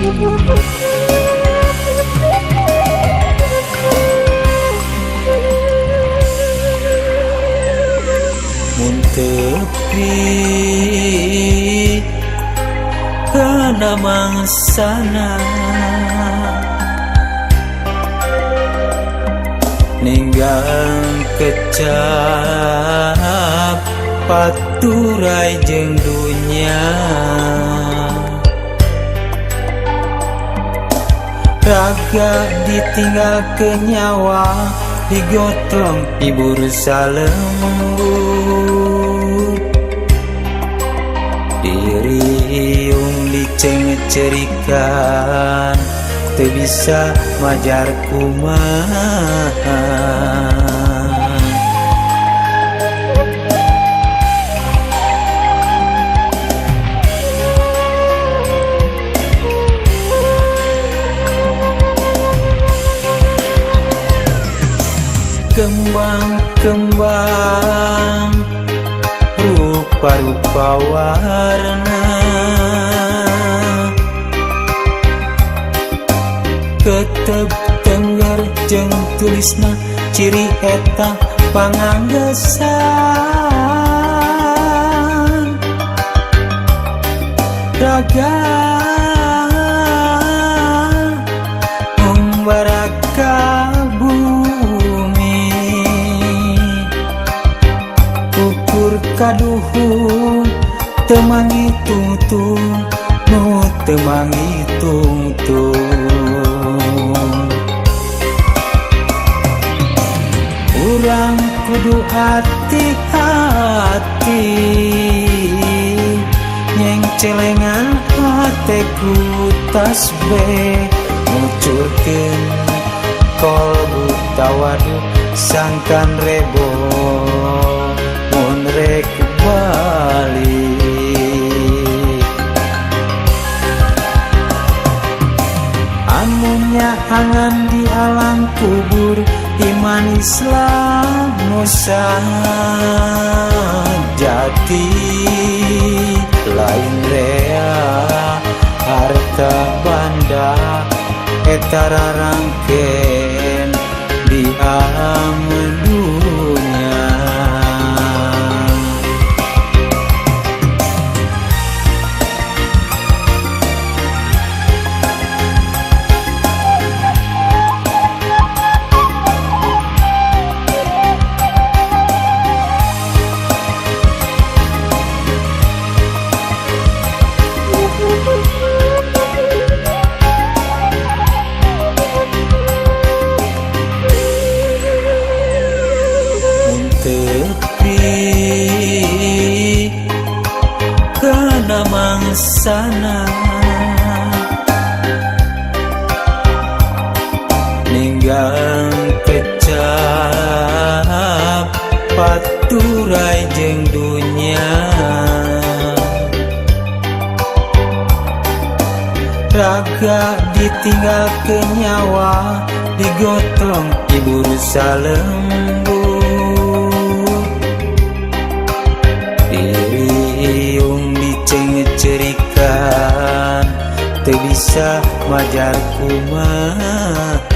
Mun tepi kana mangsana ninggang kecap paturai jeung dunya raga ditinggal ke nyawa digotong ibur salembur diriung dicengcerikan teu bisa majar kumaha kembang-kembang rupa-rupa warna ketep tengger jeung tulisna ciri eta panganggesan raga umbaraka kaduhung temangi tungtung nu temangi tungtung urang kudu hati-hati nyeng celengan hateku tasbih ngucurkeun kolbu tawadu sangkan rebo rek balik amunnya angan di alam kubur iman Islam nusa jati lain rea harta banda eta rarangkeun di alam dunya. Kana mangsana ninggang kecap paturai jeung dunya raga ditinggal ke nyawa digotong ibur salembur diriung dicengcerikan teu bisa majar kumaha